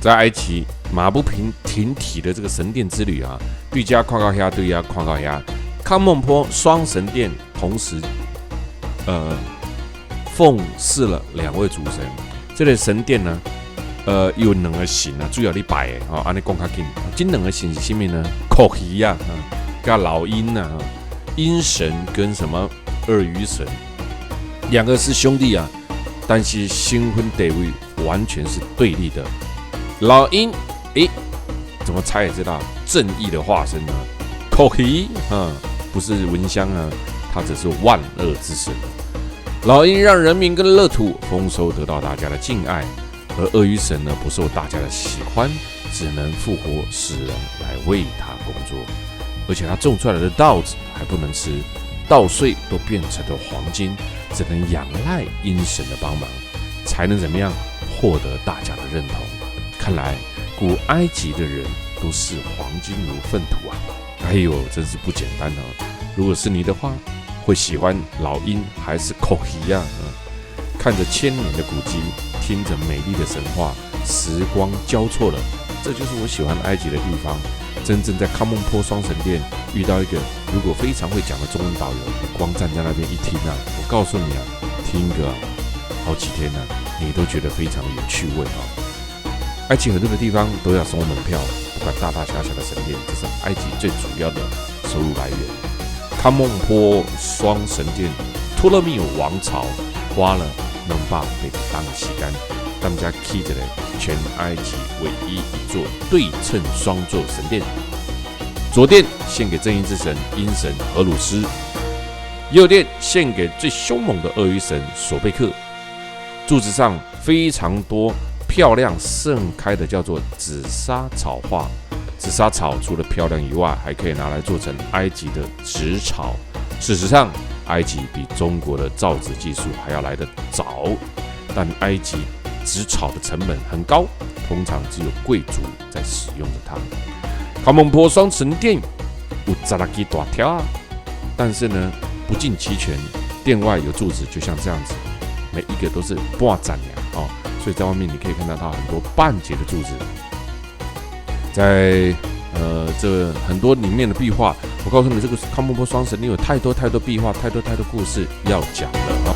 在埃及马不停蹄的这个神殿之旅啊，对家看到遐，对家看到遐，康孟坡双神殿同时奉祀了2位主神。这个神殿呢，有2个神啊，主要你拜的哦，安尼讲较紧。这2个神是什么呢？蚳鱼啊，跟老鹰啊，鹰神跟什么鳄鱼神，2个是兄弟啊，但是身份地位完全是对立的。老鹰，怎么猜也知道正义的化身呢？蚳鱼不是蚊香啊，它只是万恶之神。老鹰让人民跟乐土丰收得到大家的敬爱，而鳄鱼神呢不受大家的喜欢，只能复活死人来为他工作，而且他种出来的稻子还不能吃，稻穗都变成了黄金，只能仰赖鹰神的帮忙，才能怎么样获得大家的认同。看来古埃及的人都视黄金如粪土啊！哎呦，真是不简单哦！如果是你的话，会喜欢老鹰还是蚳鱼啊？看着1000年的古迹，听着美丽的神话，时光交错了，这就是我喜欢埃及的地方。真正在康孟坡双神殿遇到一个如果非常会讲的中文导游，你光站在那边一听啊，我告诉你啊，听个好几天啊，你都觉得非常有趣味啊！埃及很多的地方都要收门票，不管大大小小的神殿，这是埃及最主要的收入来源。康孟坡双神殿，托勒密王朝花了200倍的当时间，他们家起的全埃及唯一一座对称双座神殿。左殿献给正义之神鹰神荷鲁斯，右殿献给最凶猛的鳄鱼神索贝克。柱子上非常多漂亮盛开的叫做紫砂草花。紫砂草除了漂亮以外，还可以拿来做成埃及的纸草。事实上，埃及比中国的造纸技术还要来得早，但埃及纸草的成本很高，通常只有贵族在使用着它。康孟坡双神殿有10几大条啊，但是呢不尽齐全，殿外有柱子，就像这样子，每一个都是半斩呀哦，所以在外面你可以看到它很多半截的柱子。在这很多里面的壁画，我告诉你，这个康孟坡双神殿有太多壁画，太多故事要讲了啊！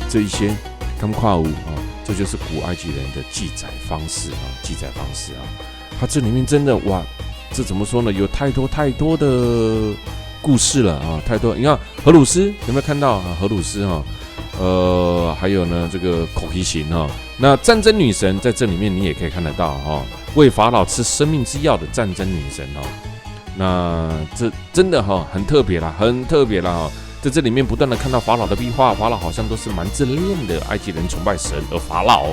这一些看跨舞啊，这就是古埃及人的记载方式啊。它这里面真的哇，这怎么说呢？有太多的故事了啊，太多。你看荷鲁斯有没有看到啊？荷鲁斯哈，还有呢这个口蹄形哈。那战争女神在这里面你也可以看得到哈。喂法老吃生命之药的战争女神哦。那这真的很特别啦，很特别啦哦。在这里面不断的看到法老的壁画，法老好像都是蛮自恋的，埃及人崇拜神，而法老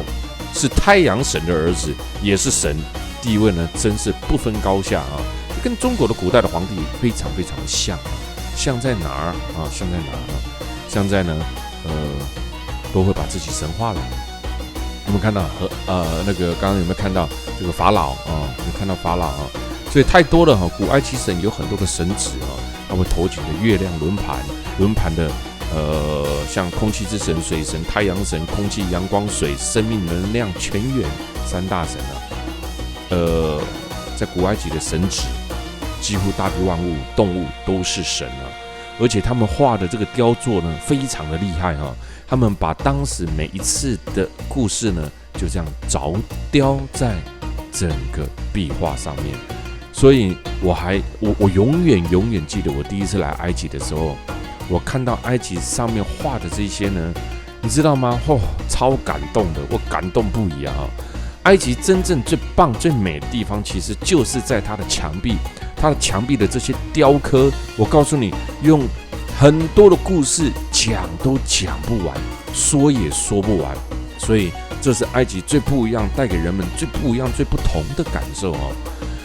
是太阳神的儿子，也是神，地位呢真是不分高下啊，跟中国的古代的皇帝非常非常的像。像在哪儿啊？像在哪儿呢？像在呢，都会把自己神化了。有没有看到那个刚刚有没有看到这个法老啊？有看到法老啊？所以太多了哈。古埃及神有很多的神祇啊，他会头顶的月亮轮盘的像空气之神、水神、太阳神、空气、阳光、水、生命能量泉源三大神啊。在古埃及的神祇，几乎大地万物、动物都是神啊。而且他们画的这个雕作呢，非常的厉害哈。他们把当时每一次的故事呢，就这样着雕在整个壁画上面。所以我永远记得我第一次来埃及的时候，我看到埃及上面画的这些呢，你知道吗？超感动的，我感动不已啊！埃及真正最棒、最美的地方，其实就是在它的墙壁，它的墙壁的这些雕刻。我告诉你，用很多的故事讲都讲不完，说也说不完。所以这是埃及最不一样，带给人们最不一样、最不同的感受哦。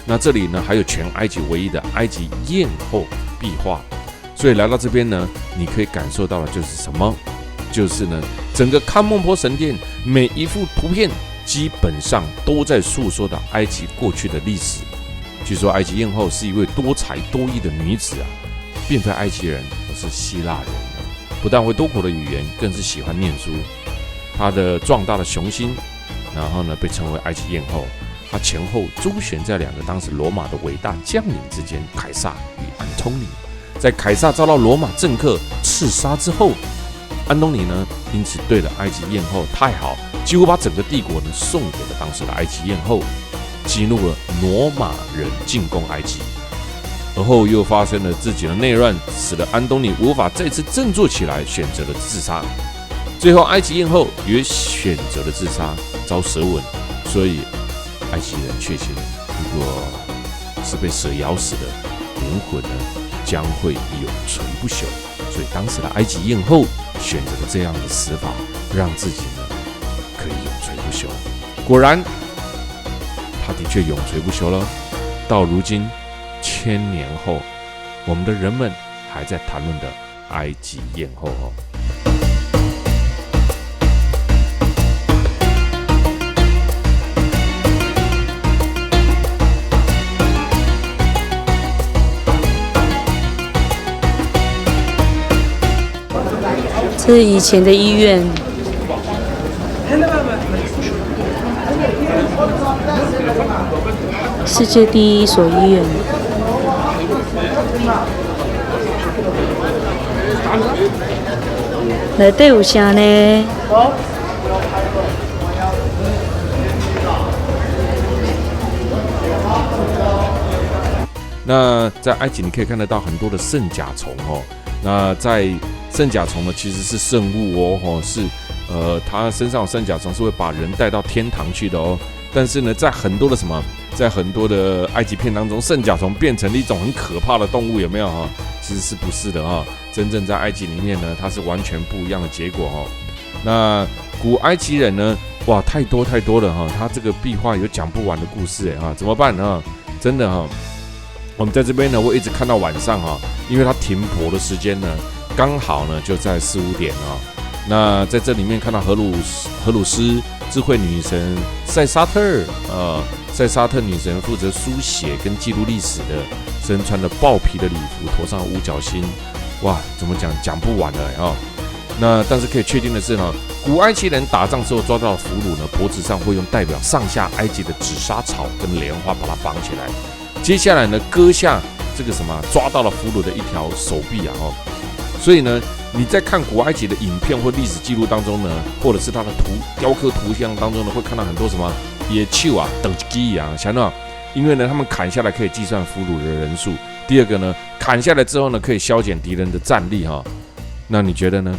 那这里呢，还有全埃及唯一的埃及艳后壁画。所以来到这边呢，你可以感受到的就是什么？就是呢，整个康孟坡神殿每一幅图片基本上都在诉说的埃及过去的历史。据说埃及艳后是一位多才多艺的女子啊，并非埃及人，而是希腊人。不但会多国的语言，更是喜欢念书。她的壮大的雄心，然后呢被称为埃及艳后。她前后周旋在两个当时罗马的伟大将领之间，凯撒与安东尼。在凯撒遭到罗马政客刺杀之后，安东尼呢因此对了埃及艳后太好，几乎把整个帝国呢送给了当时的埃及艳后，激怒了罗马人进攻埃及。而后又发生了自己的内乱，使得安东尼无法再次振作起来，选择了自杀。最后埃及艳后也选择了自杀，遭蛇吻。所以埃及人确信，如果是被蛇咬死的，灵魂呢将会永垂不朽。所以当时的埃及艳后选择了这样的死法，让自己呢可以永垂不朽。果然他的确永垂不朽了。到如今1000年后，我们的人们还在谈论的埃及艳后哦。这是以前的医院，世界第一所医院。内底有啥呢？那在埃及你可以看得到很多的圣甲虫哦。那在圣甲虫呢，其实是圣物哦，是它身上有圣甲虫是会把人带到天堂去的哦。但是呢，在很多的埃及片当中，圣甲虫变成了一种很可怕的动物，有没有哈？其实是不是的哈？真正在埃及里面呢，它是完全不一样的结果哈。那古埃及人呢，哇，太多了哈！他这个壁画有讲不完的故事哈，怎么办呢？真的哈，我们在这边呢，我一直看到晚上哈，因为它停泊的时间呢，刚好呢就在4、5点啊。那在这里面看到荷鲁斯智慧女神塞沙特塞沙特女神负责书写跟记录历史的，身穿的豹皮的礼服，头上五角星，哇，怎么讲不完了啊！那但是可以确定的是呢，古埃及人打仗时候抓到的俘虏呢，脖子上会用代表上下埃及的紫砂草跟莲花把它绑起来，接下来呢割下这个抓到了俘虏的一条手臂啊哦，所以呢。你在看古埃及的影片或历史记录当中呢，或者是它的雕刻图像当中呢，会看到很多野兽啊、等鸡啊，想到，因为呢，他们砍下来可以计算俘虏的人数。第二个呢，砍下来之后呢，可以削减敌人的战力哈。那你觉得呢？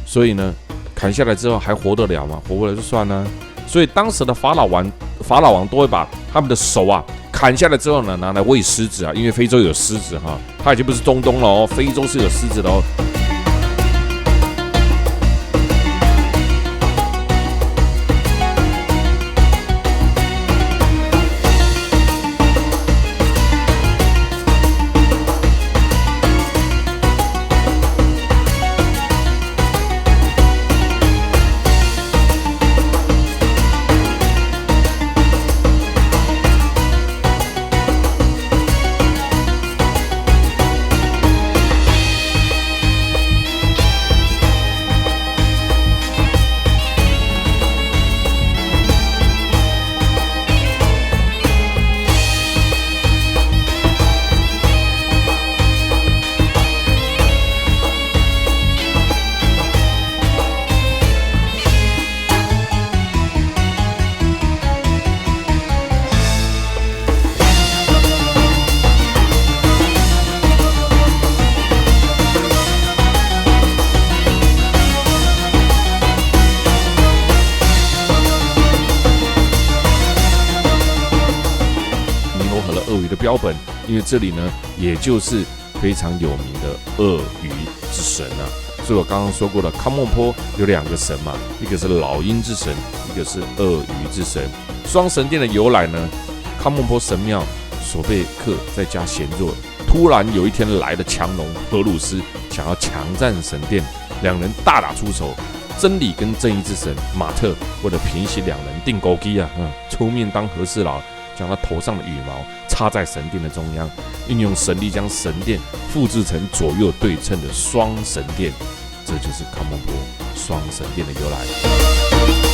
所以呢，砍下来之后还活得了吗？活不了就算了。所以当时的法老王法老王都会把他们的手啊砍下来之后呢，拿来喂狮子啊，因为非洲有狮子哈，它已经不是中东了哦，非洲是有狮子的哦。鳄鱼的标本，因为这里呢，也就是非常有名的鳄鱼之神啊。所以我刚刚说过了，康孟坡有2个神嘛，一个是老鹰之神，一个是鳄鱼之神。双神殿的由来呢，康孟坡神庙所贝克在家闲坐，突然有一天来了强龙荷鲁斯，想要强占神殿，两人大打出手。真理跟正义之神马特为了平息两人定勾机啊，出面当和事佬，将他头上的羽毛插在神殿的中央，运用神力将神殿复制成左右对称的双神殿，这就是康孟坡双神殿的由来。